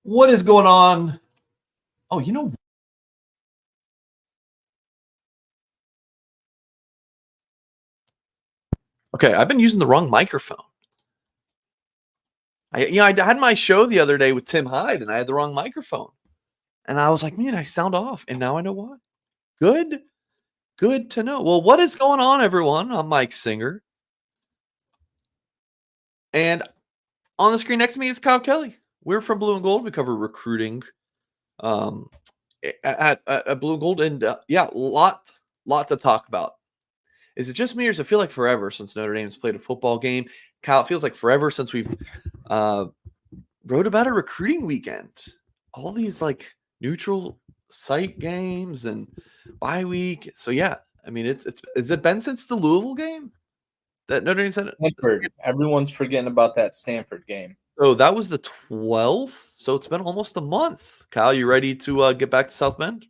What is going on? Oh, okay, I've been using the wrong microphone. I had my show the other day with Tim Hyde, and I had the wrong microphone. And I was like, man, I sound off. And now I know why. Good to know. Well, what is going on, everyone? I'm Mike Singer. And on the screen next to me is Kyle Kelly. We're from Blue and Gold. We cover recruiting at Blue and Gold. And lot to talk about. Is it just me, or does it feel like forever since Notre Dame's played a football game? Kyle, it feels like forever since we've wrote about a recruiting weekend. All these like neutral site games and bye week. So yeah, I mean, has it been since the Louisville game that Notre Dame said it? Stanford. Everyone's forgetting about that Stanford game. Oh, that was the 12th. So it's been almost a month. Kyle, you ready to get back to South Bend?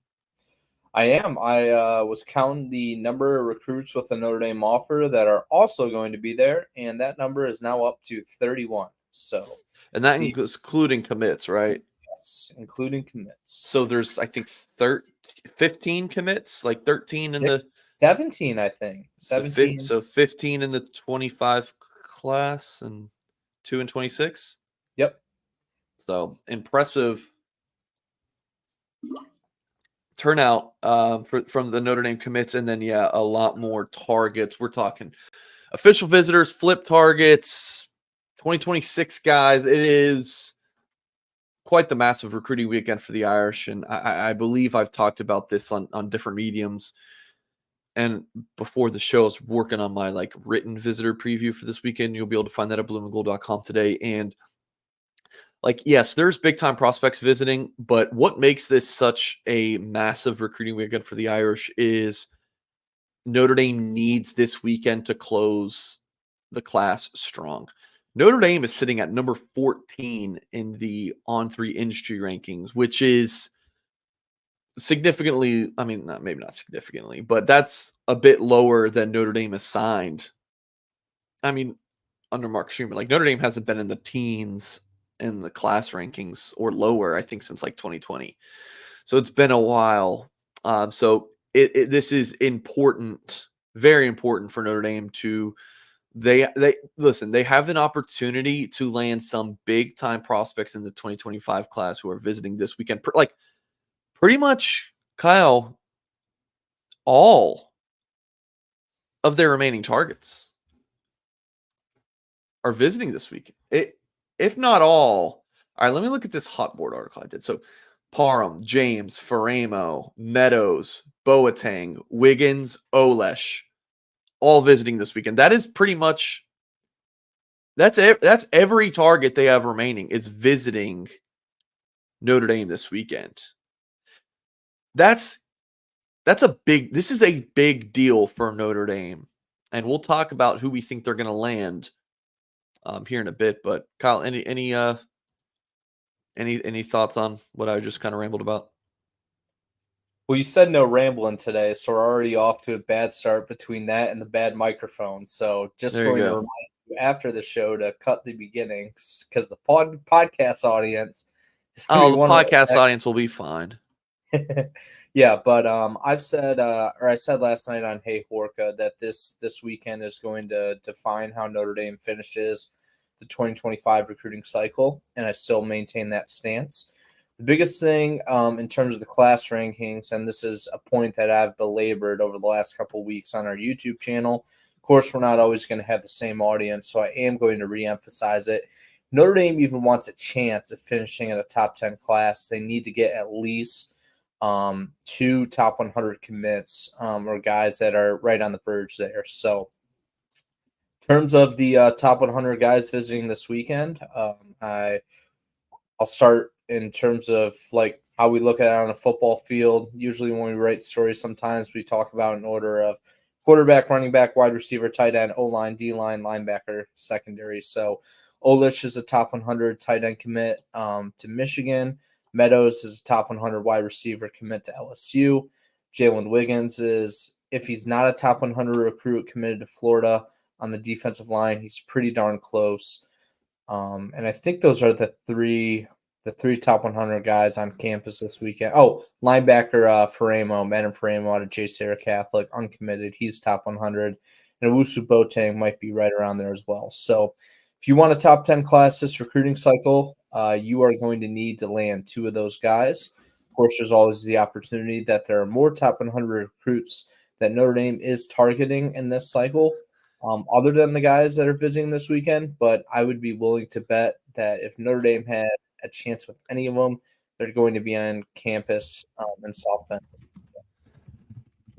I am. I was counting the number of recruits with the Notre Dame offer that are also going to be there, and that number is now up to 31. So, and that including commits, right? Yes, including commits. So there's, I think, 15 commits, like 13 in the 17, I think. 17. So 15 in the 25 class and 2 in 26. Yep. So impressive turnout from the Notre Dame commits, and then a lot more targets. We're talking official visitors, flip targets, 2026 guys. It is quite the massive recruiting weekend for the Irish, and I believe I've talked about this on different mediums. And before the show, I was working on my written visitor preview for this weekend. You'll be able to find that at blueandgold.com today. And yes, there's big time prospects visiting, but what makes this such a massive recruiting weekend for the Irish is Notre Dame needs this weekend to close the class strong. Notre Dame is sitting at number 14 in the On3 industry rankings, which is significantly, maybe not significantly, but that's a bit lower than Notre Dame is signed. Under Mark Surman, Notre Dame hasn't been in the teens in the class rankings or lower, I think, since 2020. So it's been a while. So this is important, very important for Notre Dame to they have an opportunity to land some big time prospects in the 2025 class who are visiting this weekend. Pretty much, Kyle, all of their remaining targets are visiting this weekend. If not all right, let me look at this hot board article I did. So Parham, James, Faramo, Meadows, Boateng, Wiggins, Olesh, all visiting this weekend. That is pretty much that's every target they have remaining is visiting Notre Dame this weekend. This is a big deal for Notre Dame. And we'll talk about who we think they're going to land here in a bit. But Kyle, any thoughts on what I just kind of rambled about? Well, you said no rambling today, so we're already off to a bad start between that and the bad microphone. So just going to remind you after the show to cut the beginnings because the podcast audience is podcast audience will be fine. Yeah, but I said last night on Hey Horka that this weekend is going to define how Notre Dame finishes the 2025 recruiting cycle, and I still maintain that stance. The biggest thing in terms of the class rankings, and this is a point that I've belabored over the last couple of weeks on our YouTube channel. Of course, we're not always going to have the same audience, so I am going to reemphasize it. Notre Dame even wants a chance of finishing in a top 10 class. They need to get at least 2 top 100 commits or guys that are right on the verge there. So in terms of the top 100 guys visiting this weekend, I'll start in terms of how we look at it on a football field. Usually when we write stories, sometimes we talk about in order of quarterback, running back, wide receiver, tight end, O-line, D-line, linebacker, secondary. So Olesh is a top 100 tight end commit to Michigan. Meadows is a top 100 wide receiver commit to LSU. Jaylen Wiggins is, if he's not a top 100 recruit, committed to Florida on the defensive line. He's pretty darn close. And I think those are the 3 The 3 top 100 guys on campus this weekend. Oh, linebacker Faramo, Madden Faramo out of J. Sarah Catholic, uncommitted. He's top 100. And Owusu Boateng might be right around there as well. So if you want a top 10 class this recruiting cycle, you are going to need to land 2 of those guys. Of course, there's always the opportunity that there are more top 100 recruits that Notre Dame is targeting in this cycle, other than the guys that are visiting this weekend. But I would be willing to bet that if Notre Dame had a chance with any of them, they're going to be on campus in South Bend.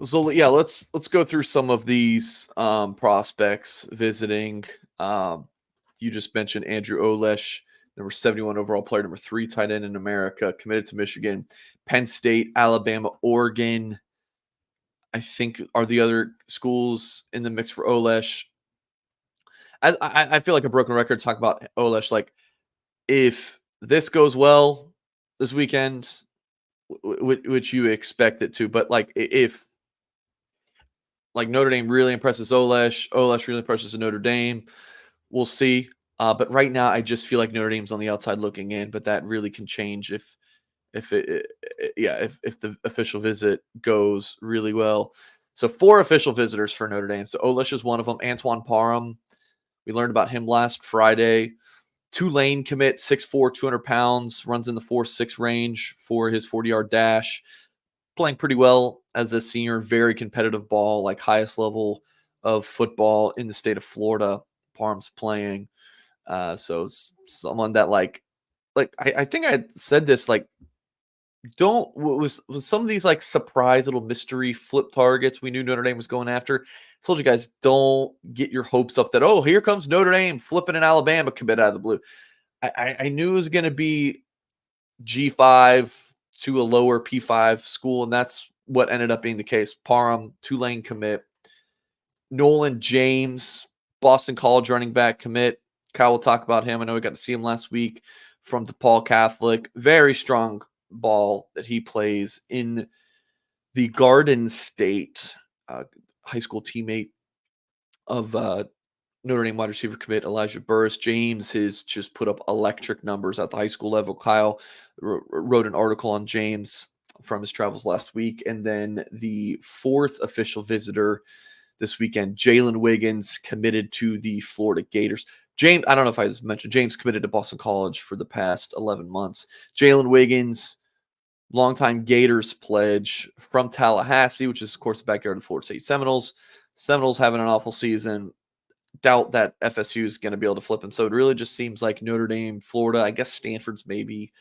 So yeah, let's go through some of these prospects visiting. You just mentioned Andrew Olesh, number 71 overall player, number 3 tight end in America, committed to Michigan, Penn State, Alabama, Oregon. I think are the other schools in the mix for Olesh. I feel like a broken record talking about Olesh. Like, if this goes well this weekend, which you expect it to, but like if like Notre Dame really impresses Olesh really impresses Notre Dame, we'll see. But right now, I just feel like Notre Dame's on the outside looking in, but that really can change if the official visit goes really well. So 4 official visitors for Notre Dame. So Olesh is one of them. Antoine Parham, we learned about him last Friday. Tulane commit, 6'4", 200 pounds, runs in the 4.6 range for his 40-yard dash. Playing pretty well as a senior, very competitive ball, like highest level of football in the state of Florida. Parham's playing. So someone that I think I said this, like, don't was some of these like surprise little mystery flip targets we knew Notre Dame was going after. I told you guys, don't get your hopes up that, oh, here comes Notre Dame flipping an Alabama commit out of the blue. I knew it was going to be G5 to a lower P5 school, and that's what ended up being the case. Parham, Tulane commit. Nolan James, Boston College running back commit. Kyle will talk about him. I know we got to see him last week from DePaul Catholic. Very strong ball that he plays in the Garden State. High school teammate of Notre Dame wide receiver commit Elijah Burris. James has just put up electric numbers at the high school level. Kyle wrote an article on James from his travels last week. And then the 4th official visitor this weekend, Jaylen Wiggins, committed to the Florida Gators. James, I don't know if I mentioned, James committed to Boston College for the past 11 months. Jaylen Wiggins, longtime Gators pledge from Tallahassee, which is, of course, the backyard of the Florida State Seminoles. Seminoles having an awful season. Doubt that FSU is going to be able to flip him. So it really just seems like Notre Dame, Florida. I guess Stanford's maybe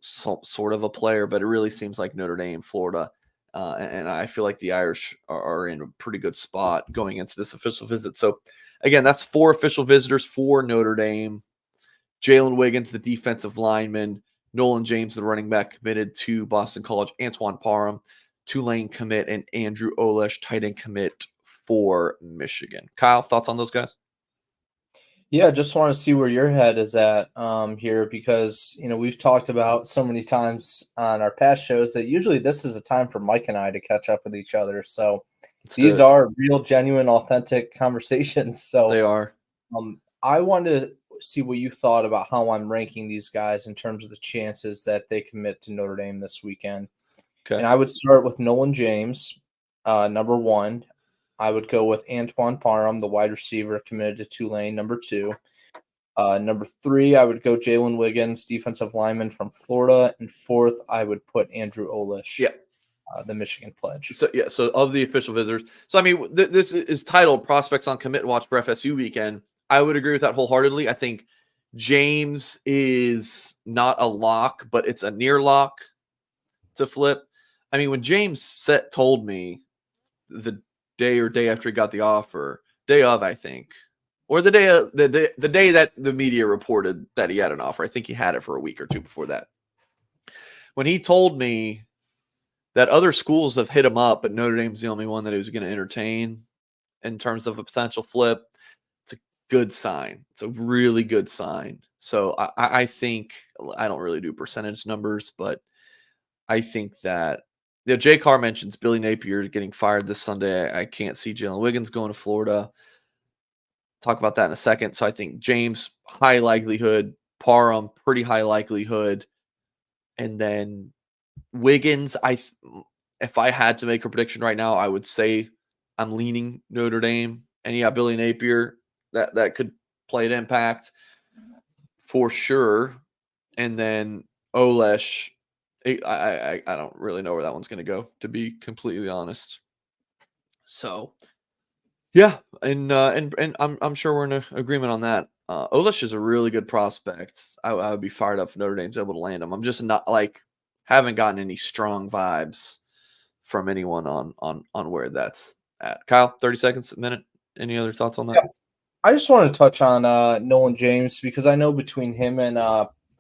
sort of a player, but it really seems like Notre Dame, Florida. And I feel like the Irish are in a pretty good spot going into this official visit. So, again, that's 4 official visitors for Notre Dame. Jaylen Wiggins, the defensive lineman. Nolan James, the running back, committed to Boston College. Antoine Parham, Tulane commit. And Andrew Olesh, tight end commit for Michigan. Kyle, thoughts on those guys? Yeah, just want to see where your head is at here, because we've talked about so many times on our past shows that usually this is a time for Mike and I to catch up with each other. So these are real, genuine, authentic conversations. So they are. I wanted to see what you thought about how I'm ranking these guys in terms of the chances that they commit to Notre Dame this weekend. Okay. And I would start with Nolan James, number 1. I would go with Antoine Parham, the wide receiver committed to Tulane, number 2. Number 3, I would go Jaylen Wiggins, defensive lineman from Florida. And 4th, I would put Andrew Olesh, the Michigan pledge. So of the official visitors. So, I mean, this is titled Prospects on Commit Watch for FSU Weekend. I would agree with that wholeheartedly. I think James is not a lock, but it's a near lock to flip. I mean, when James told me the day after he got the offer, day of, I think, or the day of, the day that the media reported that he had an offer. I think he had it for a week or 2 before that. When he told me that other schools have hit him up, but Notre Dame's the only one that he was going to entertain in terms of a potential flip, it's a good sign. It's a really good sign. So I think, I don't really do percentage numbers, but I think that Jay Carr mentions Billy Napier getting fired this Sunday. I can't see Jaylen Wiggins going to Florida. Talk about that in a second. So I think James, high likelihood, Parham, pretty high likelihood. And then Wiggins, if I had to make a prediction right now, I would say I'm leaning Notre Dame. And yeah, Billy Napier, that could play an impact for sure. And then Olesh, I don't really know where that one's going to go, to be completely honest. So yeah, and I'm sure we're in agreement on that. Olesh is a really good prospect. I would be fired up if Notre Dame's able to land him. I'm just not haven't gotten any strong vibes from anyone on where that's at. Kyle, 30 seconds a minute. Any other thoughts on that? Yeah. I just want to touch on Nolan James because I know between him and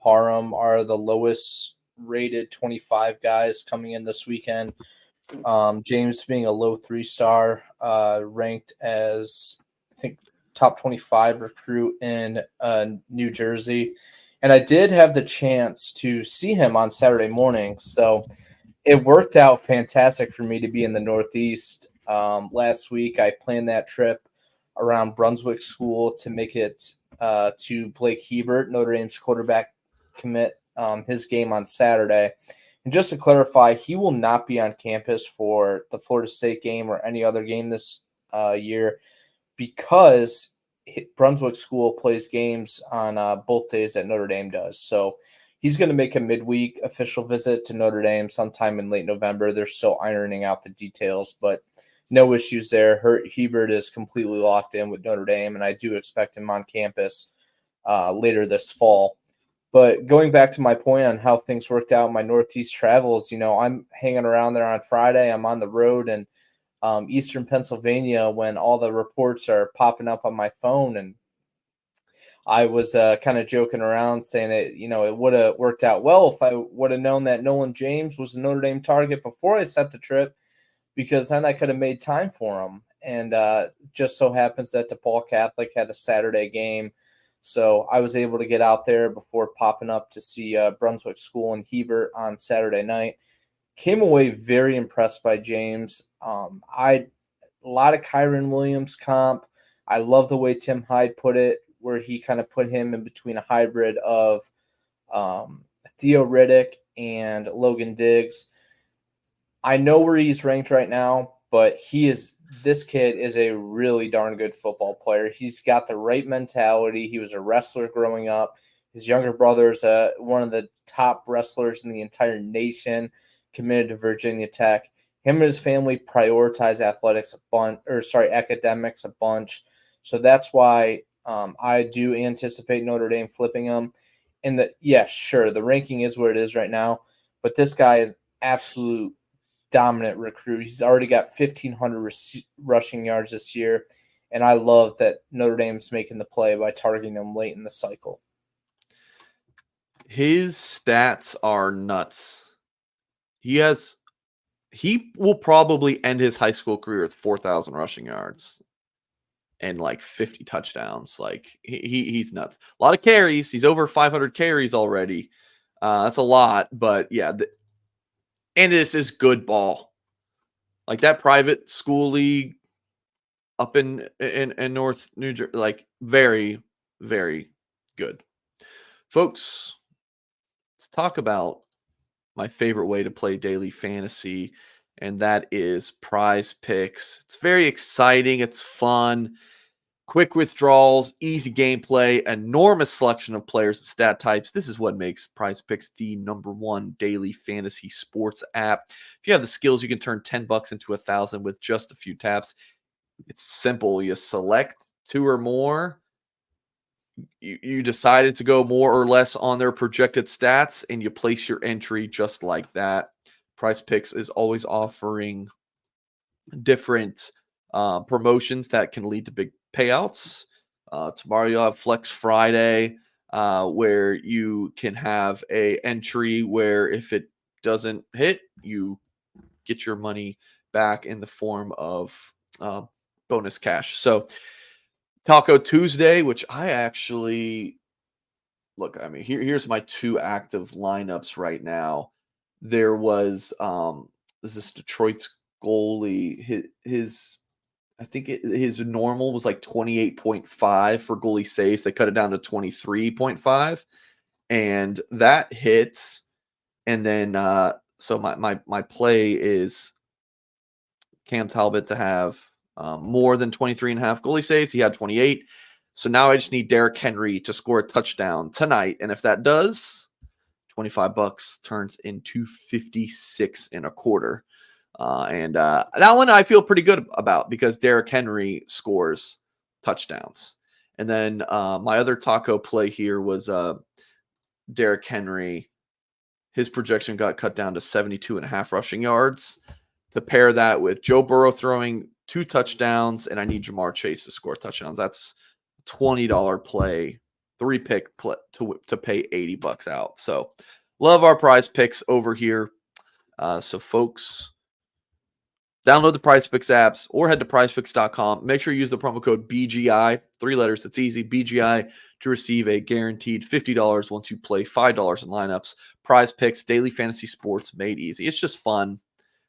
Parham are the lowest rated 25 guys coming in this weekend. James being a low 3-star, ranked as I think top 25 recruit in New Jersey. And I did have the chance to see him on Saturday morning. So it worked out fantastic for me to be in the Northeast. Last week, I planned that trip around Brunswick School to make it to Blake Hebert, Notre Dame's quarterback commit, his game on Saturday. And just to clarify, he will not be on campus for the Florida State game or any other game this year because Brunswick School plays games on both days that Notre Dame does. So he's going to make a midweek official visit to Notre Dame sometime in late November. They're still ironing out the details, but no issues there. Hebert is completely locked in with Notre Dame, and I do expect him on campus later this fall. But going back to my point on how things worked out in my Northeast travels, I'm hanging around there on Friday. I'm on the road in Eastern Pennsylvania when all the reports are popping up on my phone. And I was kind of joking around saying it would have worked out well if I would have known that Nolan James was a Notre Dame target before I set the trip, because then I could have made time for him. And just so happens that DePaul Catholic had a Saturday game. So I was able to get out there before popping up to see Brunswick School and Hebert on Saturday night. Came away very impressed by James. A lot of Kyron Williams comp. I love the way Tim Hyde put it, where he kind of put him in between a hybrid of Theo Riddick and Logan Diggs. I know where he's ranked right now, but this kid is a really darn good football player. He's got the right mentality. He was a wrestler growing up. His younger brother's one of the top wrestlers in the entire nation, committed to Virginia Tech. Him and his family prioritize academics a bunch. So that's why I do anticipate Notre Dame flipping him. And the ranking is where it is right now, but this guy is absolute dominant recruit. He's already got 1,500 rushing yards this year, and I love that Notre Dame's making the play by targeting him late in the cycle. His stats are nuts. He will probably end his high school career with 4,000 rushing yards and 50 touchdowns. He's nuts. A lot of carries. He's over 500 carries already. That's a lot, but yeah. And this is good ball. That private school league up in North New Jersey, very, very good. Folks, let's talk about my favorite way to play daily fantasy, and that is Prize Picks. It's very exciting. It's fun. Quick withdrawals, easy gameplay, enormous selection of players and stat types. This is what makes Prize Picks the #1 daily fantasy sports app. If you have the skills, you can turn $10 into 1,000 with just a few taps. It's simple. You select 2 or more. You decided to go more or less on their projected stats, and you place your entry just like that. Prize Picks is always offering different promotions that can lead to big payouts. Tomorrow you'll have Flex Friday, where you can have a entry where if it doesn't hit, you get your money back in the form of bonus cash. So Taco Tuesday, which I actually here's my 2 active lineups right now. There was this Detroit's goalie. I think his normal was 28.5 for goalie saves. They cut it down to 23.5. and that hits. And then so my play is Cam Talbot to have more than 23.5 goalie saves. He had 28. So now I just need Derrick Henry to score a touchdown tonight. And if that does, $25 turns into 56 and a quarter. And that one I feel pretty good about because Derrick Henry scores touchdowns. And then my other taco play here was Derrick Henry. His projection got cut down to 72.5 rushing yards. To pair that with Joe Burrow throwing 2 touchdowns, and I need Jamar Chase to score touchdowns. That's $20 play, 3-pick play to pay $80 out. So love our prize picks over here. So folks, download the Prize Picks apps or head to prizepicks.com. Make sure you use the promo code BGI, 3 letters. It's easy, BGI, to receive a guaranteed $50 once you play $5 in lineups. Prize Picks, daily fantasy sports made easy. It's just fun.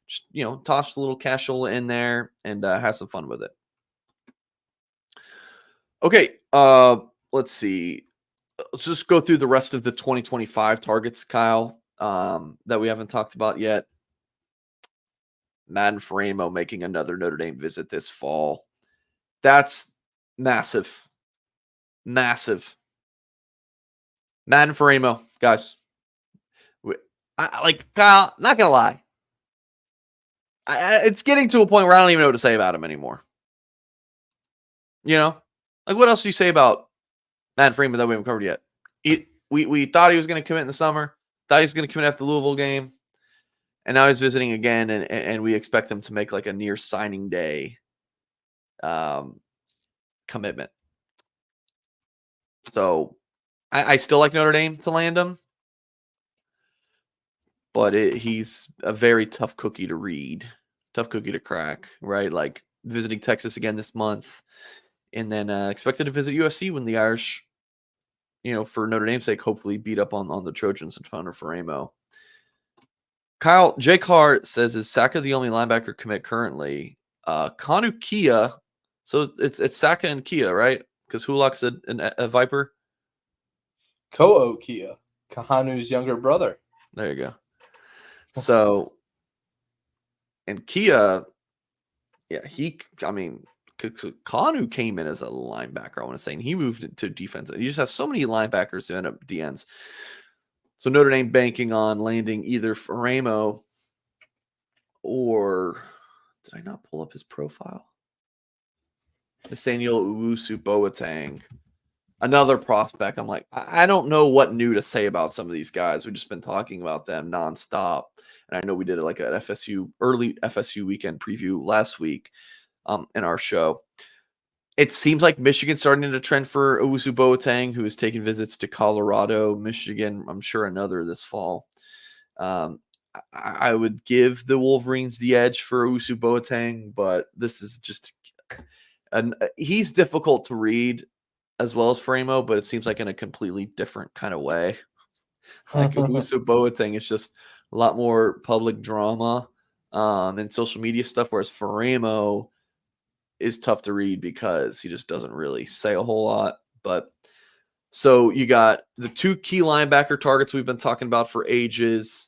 Just, toss a little cashola in there and have some fun with it. Okay, let's see. Let's just go through the rest of the 2025 targets, Kyle, that we haven't talked about yet. Madden Faramo making another Notre Dame visit this fall. That's massive. Massive. Madden Faramo, guys. Kyle, not going to lie. It's getting to a point where I don't even know what to say about him anymore. What else do you say about Madden Faramo that we haven't covered yet? We thought he was going to commit in the summer. Thought he was going to commit after the Louisville game. And now he's visiting again, and we expect him to make like a near signing day commitment. So I still like Notre Dame to land him, but he's a very tough cookie to read, tough cookie to crack, right? Like visiting Texas again this month, and then expected to visit USC when the Irish, for Notre Dame's sake, hopefully beat up on the Trojans and founder Faramo. Kyle, J. Carr says, is Saka the only linebacker commit currently? Kanu Kia. So it's Saka and Kia, right? Because Hulak's a Viper. Ko'o Kia, Kahanu's younger brother. There you go. So, and Kia, Kanu came in as a linebacker, I want to say, and he moved into defense. You just have so many linebackers who end up DNs. So Notre Dame banking on landing either Faramo or did I not pull up his profile? Nathaniel Owusu-Boateng, another prospect. I'm like, I don't know what new to say about some of these guys. We've just been talking about them nonstop. And I know we did like an early FSU weekend preview last week in our show. It seems like Michigan's starting to trend for Owusu-Boateng, who is taking visits to Colorado, Michigan, I'm sure another this fall. I would give the Wolverines the edge for Owusu-Boateng, but this is just he's difficult to read as well as Faramo, but it seems like in a completely different kind of way. Like Owusu-Boateng is just a lot more public drama and social media stuff, whereas Faramo is tough to read because he just doesn't really say a whole lot. But so you got the 2 key linebacker targets we've been talking about for ages,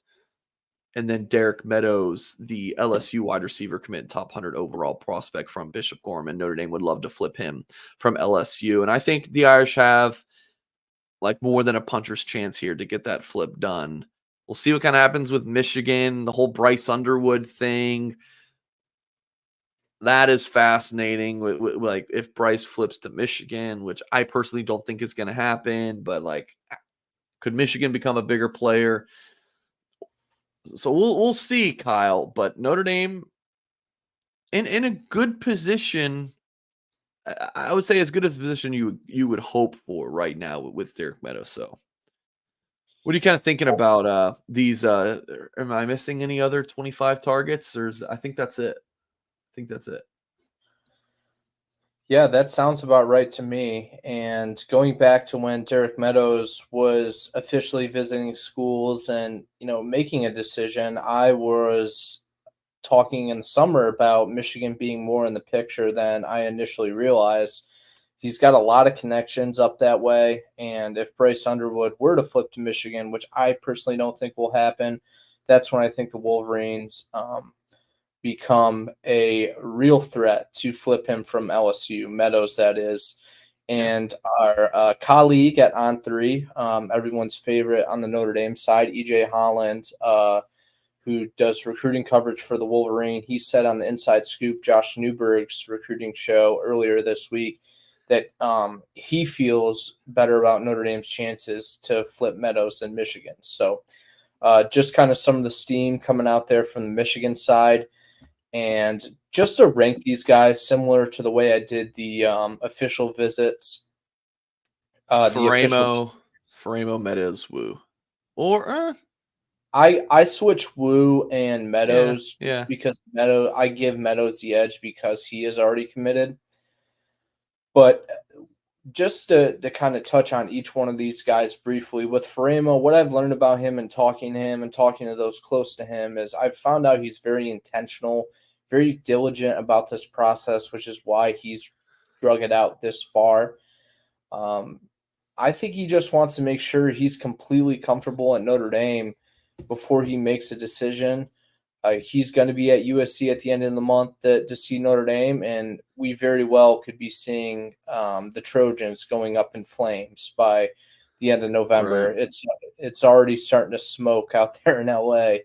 and then Derrik Meadows, the LSU wide receiver commit, top 100 overall prospect from Bishop Gorman. Notre Dame would love to flip him from LSU. And I think the Irish have like more than a puncher's chance here to get that flip done. We'll see what kind of happens with Michigan, the whole Bryce Underwood thing. That is fascinating. Like if Bryce flips to Michigan, which I personally don't think is going to happen, but like, could Michigan become a bigger player? So we'll see, Kyle. But Notre Dame in a good position. I would say as good as a position you would hope for right now with Derrik Meadows. So, what are you kind of thinking about these? Am I missing any other 25 targets? I think that's it. Yeah, that sounds about right to me. And going back to when Derrik Meadows was officially visiting schools and, making a decision, I was talking in the summer about Michigan being more in the picture than I initially realized. He's got a lot of connections up that way, and if Bryce Underwood were to flip to Michigan, which I personally don't think will happen, that's when I think the Wolverines become a real threat to flip him from LSU, Meadows, that is. And our colleague at On3, everyone's favorite on the Notre Dame side, EJ Holland, who does recruiting coverage for the Wolverine, he said on the Inside Scoop, Josh Newberg's recruiting show earlier this week, that he feels better about Notre Dame's chances to flip Meadows than Michigan. So just kind of some of the steam coming out there from the Michigan side. And just to rank these guys similar to the way I did the official visits. Faremo, Meadows, Woo. Or I switch Woo and Meadows yeah. because I give Meadows the edge because he is already committed. But just to kind of touch on each one of these guys briefly, with Faremo, what I've learned about him and talking to him and talking to those close to him is I've found out he's very intentional, very diligent about this process, which is why he's drug it out this far. I think he just wants to make sure he's completely comfortable at Notre Dame before he makes a decision. He's going to be at USC at the end of the month to see Notre Dame, and we very well could be seeing the Trojans going up in flames by the end of November. Right. It's already starting to smoke out there in LA,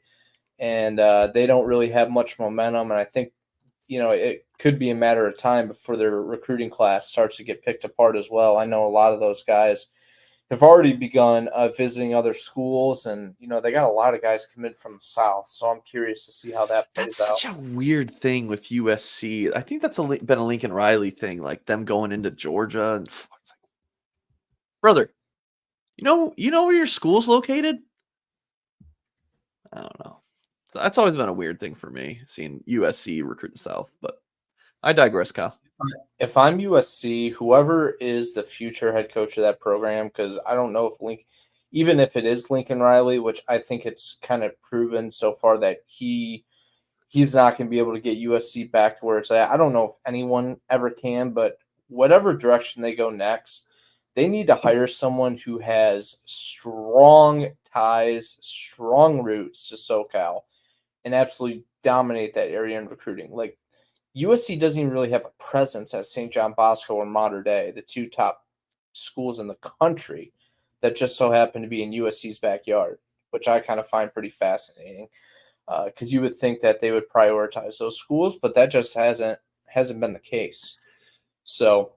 and they don't really have much momentum. And I think it could be a matter of time before their recruiting class starts to get picked apart as well. I know a lot of those guys have already begun visiting other schools, and they got a lot of guys committed from the South. So I'm curious to see how that plays out. That's such a weird thing with USC. I think that's been a Lincoln Riley thing, like them going into Georgia and it's like, brother, you know where your school's located? I don't know. So that's always been a weird thing for me, seeing USC recruit the South. But I digress, Kyle. If I'm USC, whoever is the future head coach of that program, because I don't know if even if it is Lincoln Riley, which I think it's kind of proven so far that he's not going to be able to get USC back to where it's at. I don't know if anyone ever can, but whatever direction they go next, they need to hire someone who has strong ties, strong roots to SoCal, and absolutely dominate that area in recruiting. Like, USC doesn't even really have a presence at St. John Bosco or Mater Dei, the two top schools in the country that just so happen to be in USC's backyard, which I kind of find pretty fascinating because you would think that they would prioritize those schools, but that just hasn't been the case. So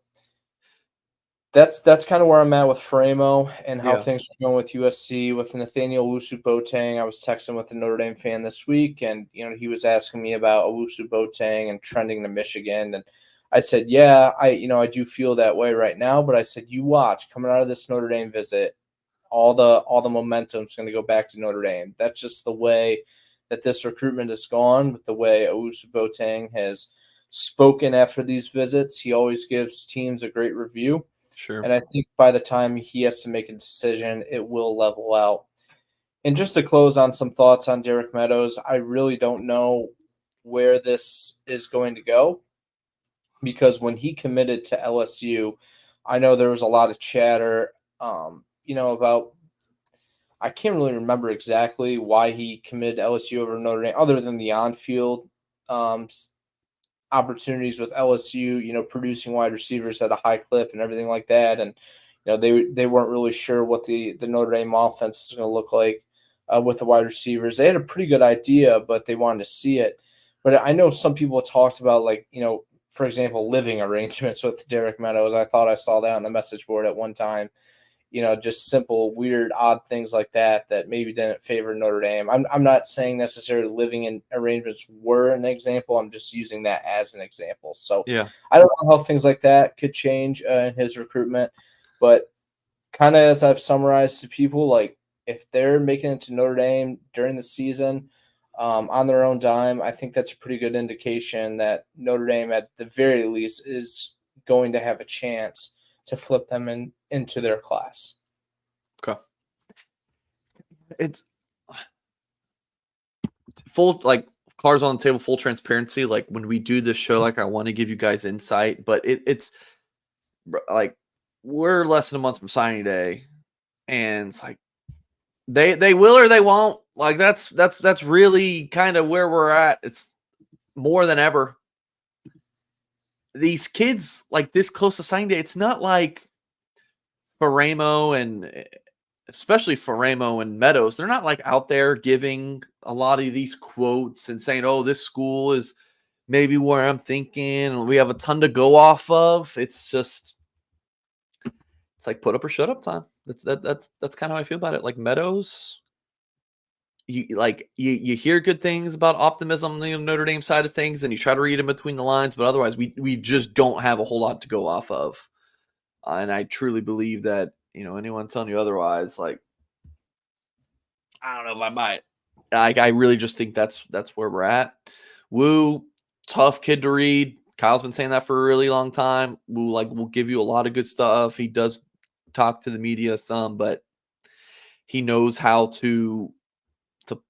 that's kind of where I'm at with Faremo and how things are going with USC. With Nathaniel Owusu-Boateng, I was texting with a Notre Dame fan this week, and he was asking me about Owusu-Boateng and trending to Michigan, and I said, yeah, I do feel that way right now, but I said, you watch coming out of this Notre Dame visit, all the momentum is going to go back to Notre Dame. That's just the way that this recruitment has gone, with the way Owusu-Boateng has spoken after these visits. He always gives teams a great review. Sure. And I think by the time he has to make a decision, it will level out. And just to close on some thoughts on Derrik Meadows, I really don't know where this is going to go, because when he committed to LSU, I know there was a lot of chatter, about, I can't really remember exactly why he committed to LSU over Notre Dame, other than the on-field opportunities with LSU, producing wide receivers at a high clip and everything like that. And, they weren't really sure what the Notre Dame offense was going to look like with the wide receivers. They had a pretty good idea, but they wanted to see it. But I know some people talked about, for example, living arrangements with Derrik Meadows. I thought I saw that on the message board at one time. Just simple, weird, odd things like that maybe didn't favor Notre Dame. I'm not saying necessarily living in arrangements were an example. I'm just using that as an example. So I don't know how things like that could change in his recruitment, but kind of as I've summarized to people, like, if they're making it to Notre Dame during the season on their own dime, I think that's a pretty good indication that Notre Dame, at the very least, is going to have a chance to flip them into their class. Okay. It's full, like, cards on the table, full transparency. Like, when we do this show, like, I want to give you guys insight, but it's like we're less than a month from signing day, and it's like they will or they won't. Like that's really kind of where we're at. It's more than ever. These kids, like this close to signing day, it's not like Faremo and especially Faremo and Meadows. They're not like out there giving a lot of these quotes and saying, "Oh, this school is maybe where I'm thinking, and we have a ton to go off of." It's just, it's like put up or shut up time. That's kind of how I feel about it. Like Meadows, you hear good things about optimism on the Notre Dame side of things, and you try to read in between the lines, but otherwise, we just don't have a whole lot to go off of. And I truly believe that, anyone telling you otherwise, like, I don't know if I buy it. Like, I really just think that's where we're at. Wu, tough kid to read. Kyle's been saying that for a really long time. Wu, will give you a lot of good stuff. He does talk to the media some, but he knows how to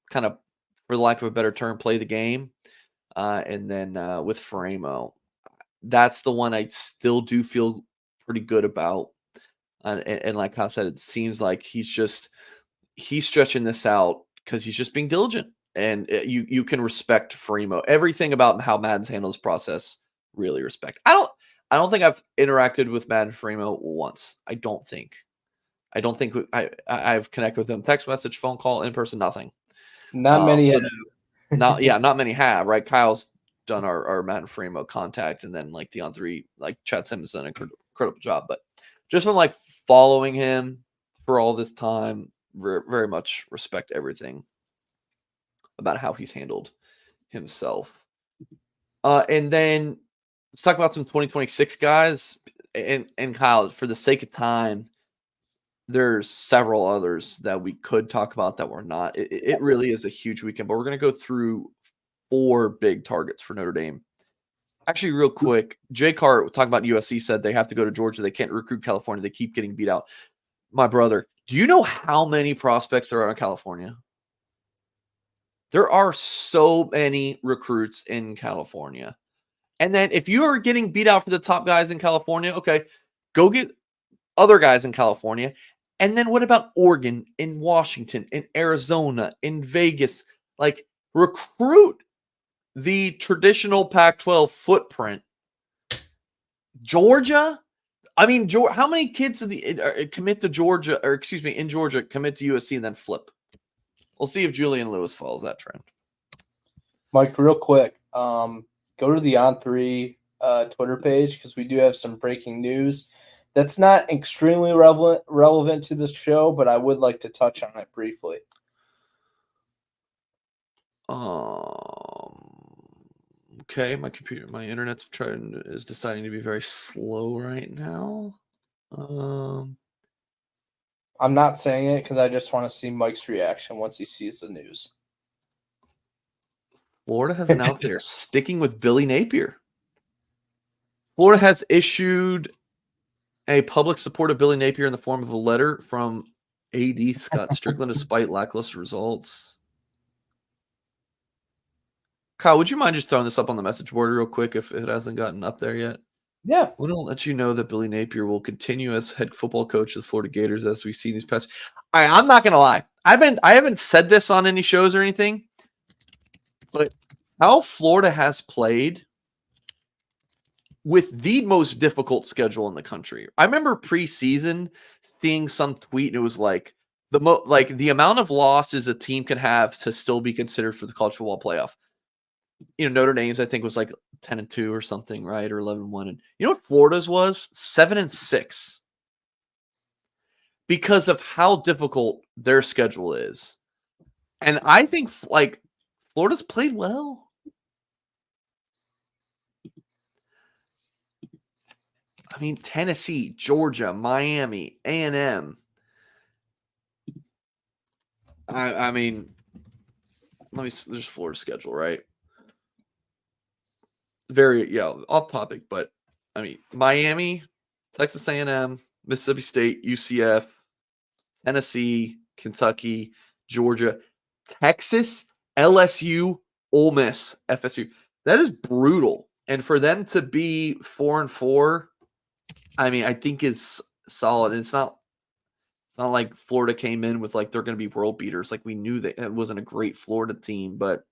kind of, for the lack of a better term, play the game. And then with Faremo, that's the one I still do feel pretty good about. And like I said, it seems like he's stretching this out because he's just being diligent. And you can respect Faremo. Everything about how Madden's handled this process, really respect. I don't think I've interacted with Madden Faremo once. I don't think I've connected with him. Text message, phone call, in person, nothing. Not many. Not many have, right? Kyle's done our Madden Faremo contact, and then like the on three, like Chad Simmons done an incredible job. But just from like following him for all this time, very much respect everything about how he's handled himself. And then let's talk about some 2026 guys. And Kyle, for the sake of time, there's several others that we could talk about that we're not. It really is a huge weekend, but we're going to go through 4 big targets for Notre Dame. Actually, real quick, Jay Carr, talking about USC, said they have to go to Georgia. They can't recruit California. They keep getting beat out. My brother, do you know how many prospects there are in California? There are so many recruits in California. And then if you are getting beat out for the top guys in California, okay, go get other guys in California. And then what about Oregon, in Washington, in Arizona, in Vegas? Like, recruit the traditional Pac-12 footprint. Georgia? I mean, how many kids commit to Georgia, or excuse me, in Georgia, commit to USC and then flip? We'll see if Julian Lewis follows that trend. Mike, real quick, go to the On3 Twitter page, because we do have some breaking news that's not extremely relevant to this show, but I would like to touch on it briefly. Okay, my internet's is deciding to be very slow right now. I'm not saying it because I just want to see Mike's reaction once he sees the news. Florida has announced they're sticking with Billy Napier. Florida has issued a public support of Billy Napier in the form of a letter from AD Scott Strickland despite lackluster results. Kyle, would you mind just throwing this up on the message board real quick if it hasn't gotten up there yet? Yeah. We don't let you know that Billy Napier will continue as head football coach of the Florida Gators as we see these past. I'm not gonna lie. I haven't said this on any shows or anything, but how Florida has played with the most difficult schedule in the country. I remember preseason seeing some tweet, and it was like the amount of losses a team can have to still be considered for the college football playoff. Notre Dame's, I think, was like 10-2 or something, right? Or 11-1. And you know what Florida's was? 7-6. Because of how difficult their schedule is. And I think like Florida's played well. I mean, Tennessee, Georgia, Miami, A&M. I mean, there's Florida's schedule, right? Very, off topic, but I mean, Miami, Texas A&M, Mississippi State, UCF, Tennessee, Kentucky, Georgia, Texas, LSU, Ole Miss, FSU. That is brutal. And for them to be 4-4, I mean, I think is solid. It's not like Florida came in with like they're going to be world beaters. Like we knew that it wasn't a great Florida team, but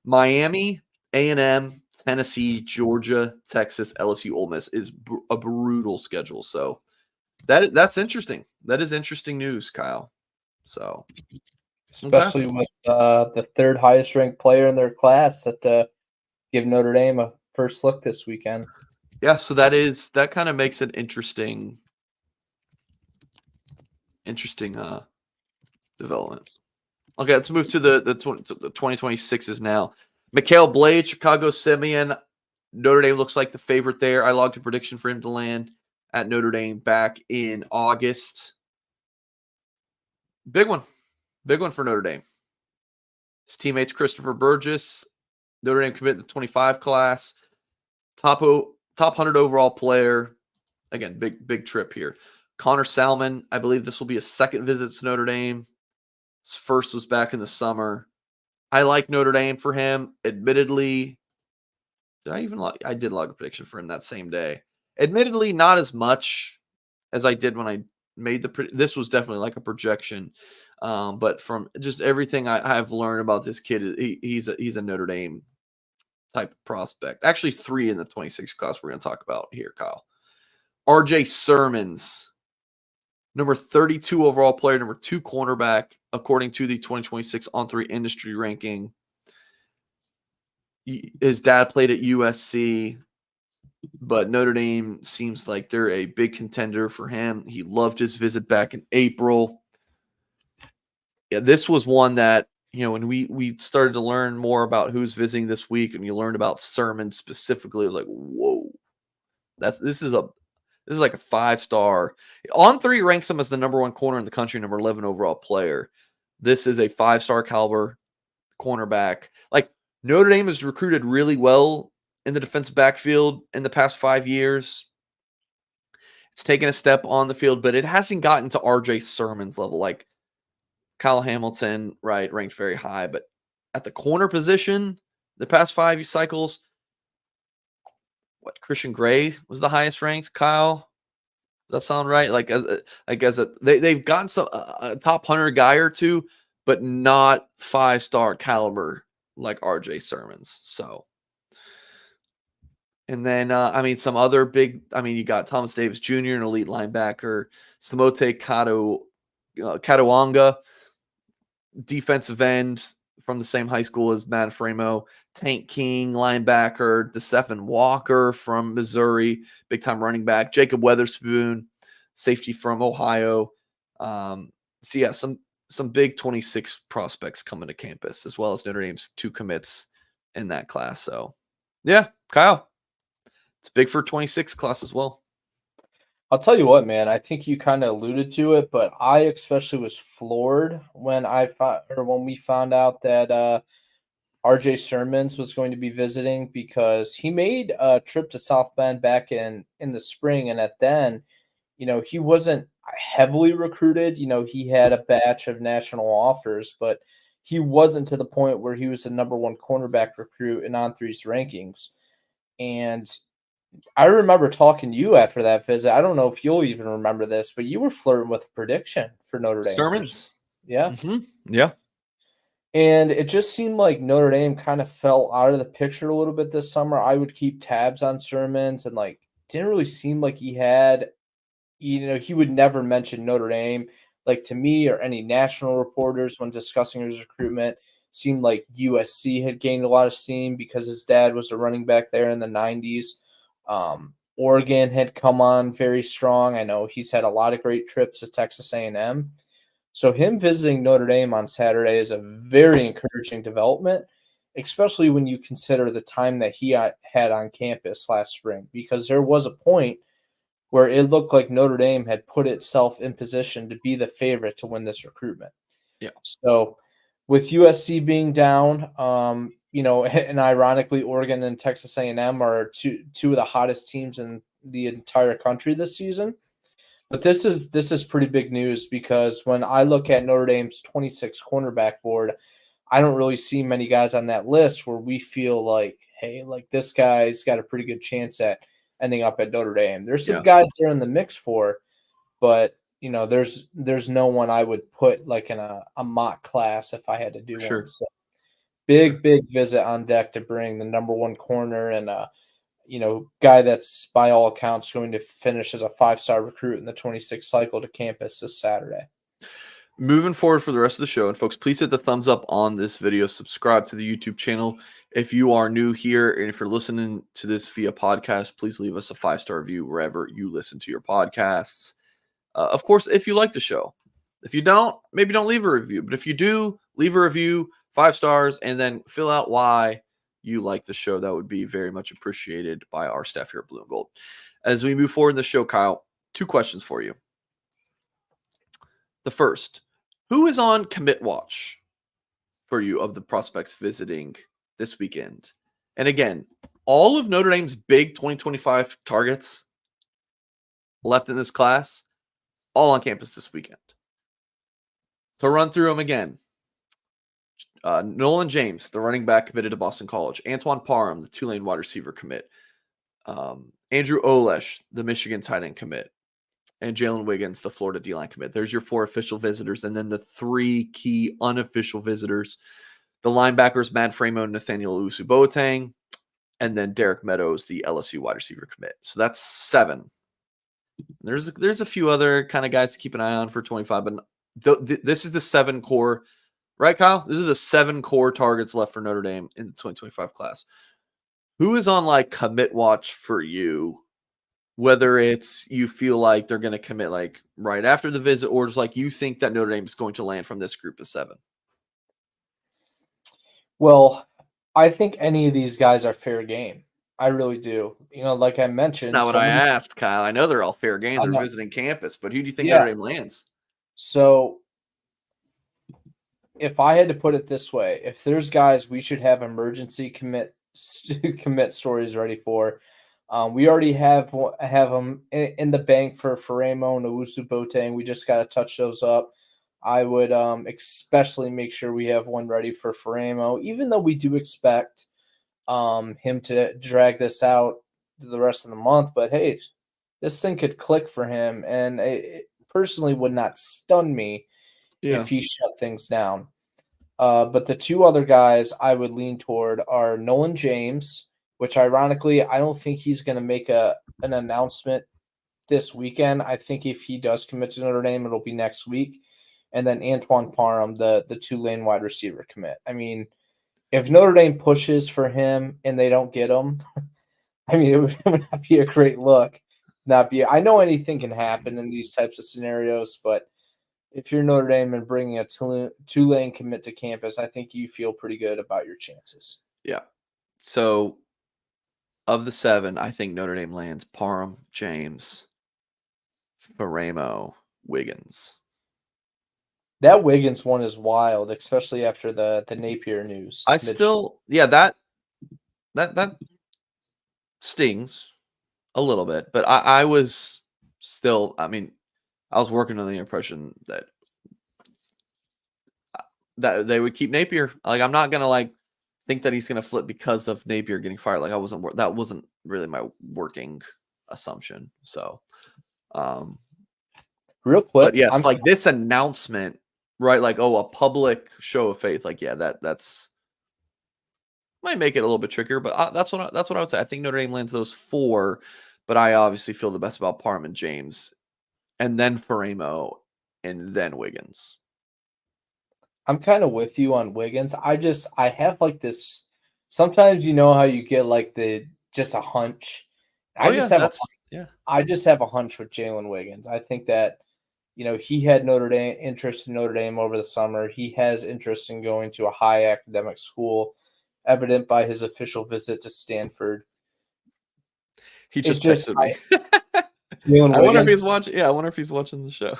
Miami, A&M, Tennessee, Georgia, Texas, LSU, Ole Miss is a brutal schedule. So that's interesting. That is interesting news, Kyle. So especially with the third highest ranked player in their class that give Notre Dame a first look this weekend. Yeah, so that kind of makes it interesting development. Okay, let's move to the 2026s now. Mikhail Blade, Chicago Simeon. Notre Dame looks like the favorite there. I logged a prediction for him to land at Notre Dame back in August. Big one for Notre Dame. His teammates Christopher Burgess, Notre Dame commit the 25 class, top 100 overall player. Again, big trip here. Connor Salmon, I believe this will be a second visit to Notre Dame. His first was back in the summer. I like Notre Dame for him. Admittedly, I did log a prediction for him that same day. Admittedly, not as much as I did when I made this was definitely like a projection. But from just everything I've learned about this kid, he's a Notre Dame type of prospect. Actually, 3 in the 26 class we're going to talk about here, Kyle. RJ Surman's number 32 overall player, number 2 cornerback, according to the 2026 On3 industry ranking. His dad played at USC, but Notre Dame seems like they're a big contender for him. He loved his visit back in April. Yeah, this was one that, when we started to learn more about who's visiting this week, and you learned about Surman specifically, it was like, whoa, this is like a 5-star. On3 ranks him as the number 1 corner in the country, number 11 overall player. This is a 5-star caliber cornerback. Like, Notre Dame has recruited really well in the defensive backfield in the past 5 years. It's taken a step on the field, but it hasn't gotten to RJ Surman's level. Like, Kyle Hamilton, right, ranked very high, but at the corner position, the past 5 cycles, Christian Gray was the highest ranked, Kyle? Does that sound right? Like, they've gotten a top 100 guy or two, but not 5-star caliber like RJ Surman's. So, and then some other big. You got Thomas Davis Jr., an elite linebacker, Samote Katawanga, defensive end from the same high school as Matt Framo, Tank King, linebacker, DeSephon Walker from Missouri, big-time running back, Jacob Weatherspoon, safety from Ohio. Some big 26 prospects coming to campus, as well as Notre Dame's 2 commits in that class. So, yeah, Kyle, it's big for 26 class as well. I'll tell you what, man. I think you kind of alluded to it, but I especially was floored when we found out that RJ Surman's was going to be visiting, because he made a trip to South Bend back in the spring, and then, he wasn't heavily recruited. He had a batch of national offers, but he wasn't to the point where he was the number 1 cornerback recruit in On3's rankings. And I remember talking to you after that visit. I don't know if you'll even remember this, but you were flirting with a prediction for Notre Dame. Surman's. Yeah. Mm-hmm. Yeah. And it just seemed like Notre Dame kind of fell out of the picture a little bit this summer. I would keep tabs on Surman's, and didn't really seem like he had, he would never mention Notre Dame, like to me or any national reporters when discussing his recruitment. Seemed like USC had gained a lot of steam because his dad was a running back there in the 90s. Oregon had come on very strong. I know he's had a lot of great trips to Texas A&M. So him visiting Notre Dame on Saturday is a very encouraging development, especially when you consider the time that he had on campus last spring, because there was a point where it looked like Notre Dame had put itself in position to be the favorite to win this recruitment. Yeah. So with USC being down, and ironically, Oregon and Texas A&M are two of the hottest teams in the entire country this season. But this is pretty big news, because when I look at Notre Dame's 26 cornerback board, I don't really see many guys on that list where we feel like, hey, like this guy's got a pretty good chance at ending up at Notre Dame. There's some Yeah. guys there in the mix for, but there's no one I would put like in a mock class if I had to do Sure. one. So big visit on deck to bring the number one corner and guy that's by all accounts going to finish as a 5-star recruit in the 26 cycle to campus this Saturday. Moving forward for the rest of the show, and folks, please hit the thumbs up on this video. Subscribe to the YouTube channel if you are new here, and if you're listening to this via podcast, please leave us a 5-star review wherever you listen to your podcasts. Of course, if you like the show. If you don't, maybe don't leave a review. But if you do, leave a review, 5 stars, and then fill out why you like the show. That would be very much appreciated by our staff here at Blue and Gold. As we move forward in the show, Kyle, 2 questions for you. The first, who is on commit watch for you of the prospects visiting this weekend? And again, all of Notre Dame's big 2025 targets left in this class, all on campus this weekend. To run through them again, Nolan James, the running back committed to Boston College. Antoine Parham, the Tulane wide receiver commit. Andrew Olesh, the Michigan tight end commit. And Jaylen Wiggins, the Florida D-line commit. There's your 4 official visitors. And then the 3 key unofficial visitors, the linebackers, Matt Framo and Nathaniel Usu-Boateng. And then Derrik Meadows, the LSU wide receiver commit. So that's 7. There's a few other kind of guys to keep an eye on for 25, but this is the 7 core, right, Kyle? This is the 7 core targets left for Notre Dame in the 2025 class. Who is on like commit watch for you? Whether it's you feel like they're going to commit like right after the visit, or just like you think that Notre Dame is going to land from this group of 7. Well, I think any of these guys are fair game. I really do. Like I mentioned. That's not what I asked, Kyle. I know they're all fair game. They're visiting campus, but who do you think Notre Dame lands? So if I had to put it this way, if there's guys we should have emergency commit stories ready for, we already have them in the bank for Framo and Usu-Boateng. We just got to touch those up. I would especially make sure we have one ready for Framo, even though we do expect him to drag this out the rest of the month. But hey, this thing could click for him, and it personally would not stun me if he shut things down. But the 2 other guys I would lean toward are Nolan James, which ironically, I don't think he's going to make an announcement this weekend. I think if he does commit to Notre Dame, it'll be next week. And then Antoine Parham, the Tulane wide receiver commit. I mean, if Notre Dame pushes for him and they don't get him, I mean, it would not be a great look. I know anything can happen in these types of scenarios, but if you're Notre Dame and bringing a Tulane commit to campus, I think you feel pretty good about your chances. Yeah. So of the 7, I think Notre Dame lands Parham, James, Framo, Wiggins. That Wiggins one is wild, especially after the Napier news. That stings a little bit, but I was still, I was working on the impression that they would keep Napier. Like, I'm not gonna think that he's gonna flip because of Napier getting fired. Like, that wasn't really my working assumption. So, real quick, but yes, like this announcement, right? Like, a public show of faith. Like, yeah, that's might make it a little bit trickier, but that's what I would say. I think Notre Dame lands those 4, but I obviously feel the best about Parham and James, and then Framo, and then Wiggins. I'm kind of with you on Wiggins. I have like this. Sometimes how you get like just a hunch. I just have a hunch with Jaylen Wiggins. I think that he had interest in Notre Dame over the summer. He has interest in going to a high academic school, evident by his official visit to Stanford. He just texted me. I wonder if he's watching. Yeah, I wonder if he's watching the show.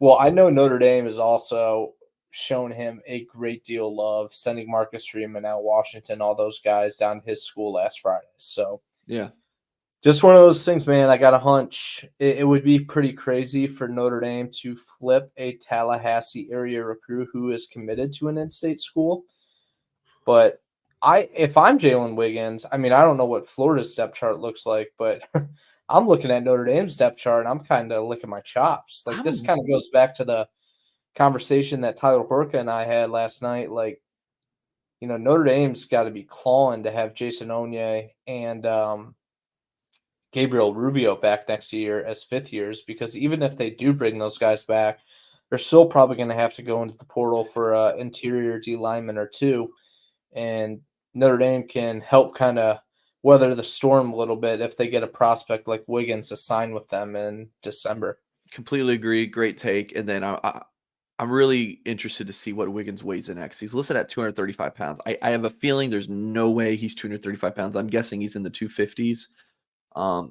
Well, I know Notre Dame has also shown him a great deal of love, sending Marcus Freeman out, Washington, all those guys down to his school last Friday. So yeah, just one of those things, man. I got a hunch it would be pretty crazy for Notre Dame to flip a Tallahassee area recruit who is committed to an in-state school. But If I'm Jaylen Wiggins, I mean, I don't know what Florida's depth chart looks like, but I'm looking at Notre Dame's depth chart and I'm kind of licking my chops. Like this I'm kind of goes back to the conversation that Tyler Horka and I had last night. Like, Notre Dame's got to be clawing to have Jason Onye and Gabriel Rubio back next year as fifth years, because even if they do bring those guys back, they're still probably going to have to go into the portal for an interior D lineman or two. And Notre Dame can help kind of weather the storm a little bit if they get a prospect like Wiggins to sign with them in December. completely agree. Great take. And then I'm really interested to see what Wiggins weighs in next. He's listed at 235 pounds. I have a feeling there's no way he's 235 pounds. I'm guessing he's in the 250s.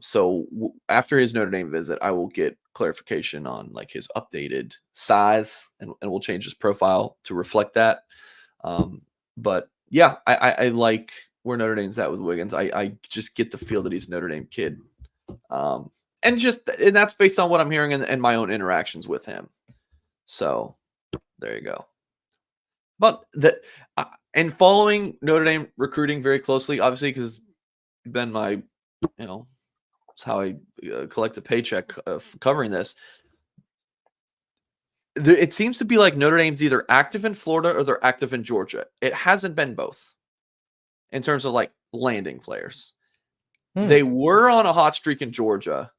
So after his Notre Dame visit, I will get clarification on like his updated size, and we'll change his profile to reflect that. But yeah, I like where Notre Dame's at with Wiggins. I just get the feel that he's a Notre Dame kid. And that's based on what I'm hearing and my own interactions with him. So there you go. But and following Notre Dame recruiting very closely, obviously, because been my, it's how I collect a paycheck covering this. It seems to be like Notre Dame's either active in Florida or they're active in Georgia. It hasn't been both in terms of like landing players. They were on a hot streak in Georgia,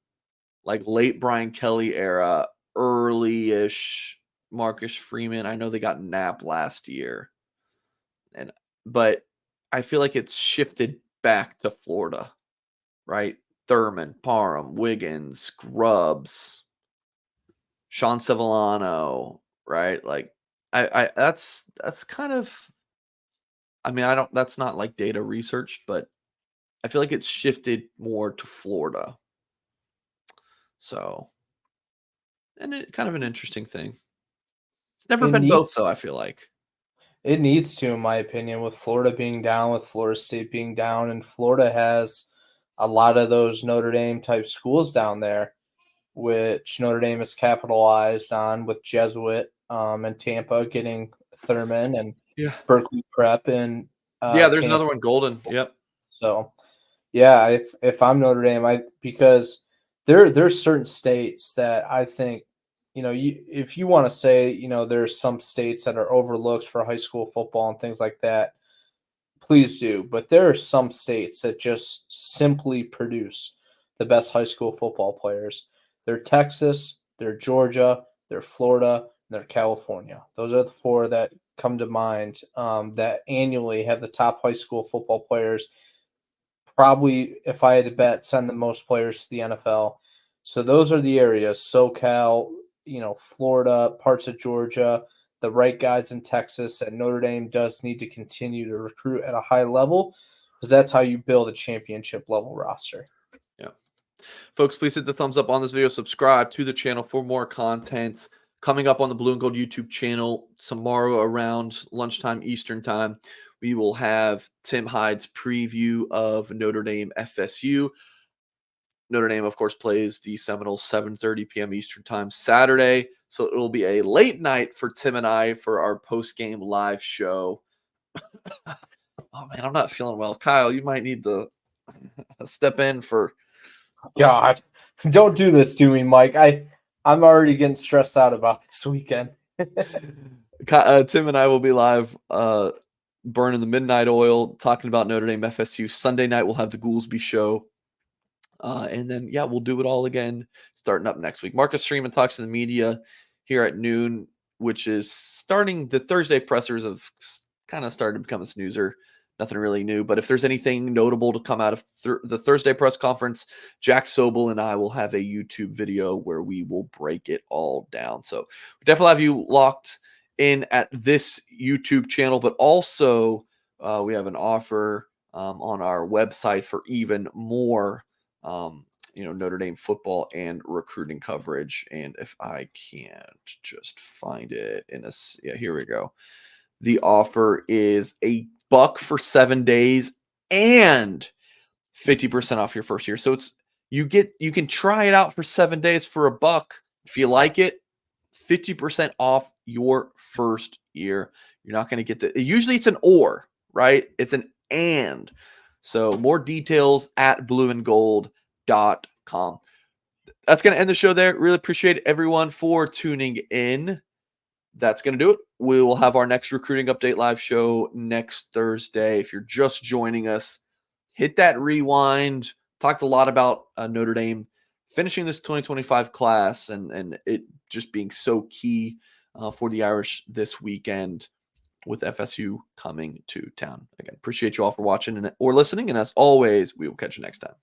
like late Brian Kelly era, early-ish Marcus Freeman. I know they got Knapp last year. But I feel like it's shifted back to Florida, right? Thurman, Parham, Wiggins, Grubbs, Sean Sevillano, right? Like I that's kind of, I mean, that's not like data researched, but I feel like it's shifted more to Florida. So, and it kind of an interesting thing. It's never been both though, I feel like. It needs to, in my opinion, with Florida being down, with Florida State being down, and Florida has a lot of those Notre Dame type schools down there, which Notre Dame has capitalized on with Jesuit and Tampa getting Thurman and Berkeley Prep and there's Tampa. another one, Golden. Yep. So, yeah, if I'm Notre Dame, because there's certain states that I think, if you want to say, there's some states that are overlooked for high school football and things like that, please do. But there are some states that just simply produce the best high school football players. They're Texas, they're Georgia, they're Florida, and they're California. Those are the four that come to mind that annually have the top high school football players. Probably, if I had to bet, send the most players to the NFL. So those are the areas: SoCal, Florida, parts of Georgia, the right guys in Texas. And Notre Dame does need to continue to recruit at a high level, because that's how you build a championship level roster. Yeah. Folks, please hit the thumbs up on this video. Subscribe to the channel for more content coming up on the Blue and Gold YouTube channel tomorrow around lunchtime Eastern time. We will have Tim Hyde's preview of Notre Dame FSU. Notre Dame, of course, plays the Seminoles 7:30 p.m. Eastern time Saturday. So it will be a late night for Tim and I for our post-game live show. Oh, man, I'm not feeling well. Kyle, you might need to step in for... God, don't do this to me, Mike. I'm already getting stressed out about this weekend. Tim and I will be live burning the midnight oil, talking about Notre Dame FSU. Sunday night, we'll have the Goolsby show. And then, we'll do it all again starting up next week. Marcus Freeman talks to the media here at noon, which is starting. The Thursday pressers have kind of started to become a snoozer. Nothing really new. But if there's anything notable to come out of the Thursday press conference, Jack Sobel and I will have a YouTube video where we will break it all down. So we definitely have you locked in at this YouTube channel, but also we have an offer on our website for even more Notre Dame football and recruiting coverage. And if I can't just find it here we go. The offer is $1 for 7 days and 50% off your first year. So you can try it out for 7 days for $1. If you like it, 50% off your first year. You're not going to get usually it's an or, right? It's an and. So more details at blueandgold.com. That's going to end the show there. Really appreciate everyone for tuning in. That's going to do it. We will have our next recruiting update live show next Thursday. If you're just joining us, hit that rewind. Talked a lot about Notre Dame finishing this 2025 class and it just being so key for the Irish this weekend with FSU coming to town. Again, appreciate you all for watching or listening. And as always, we will catch you next time.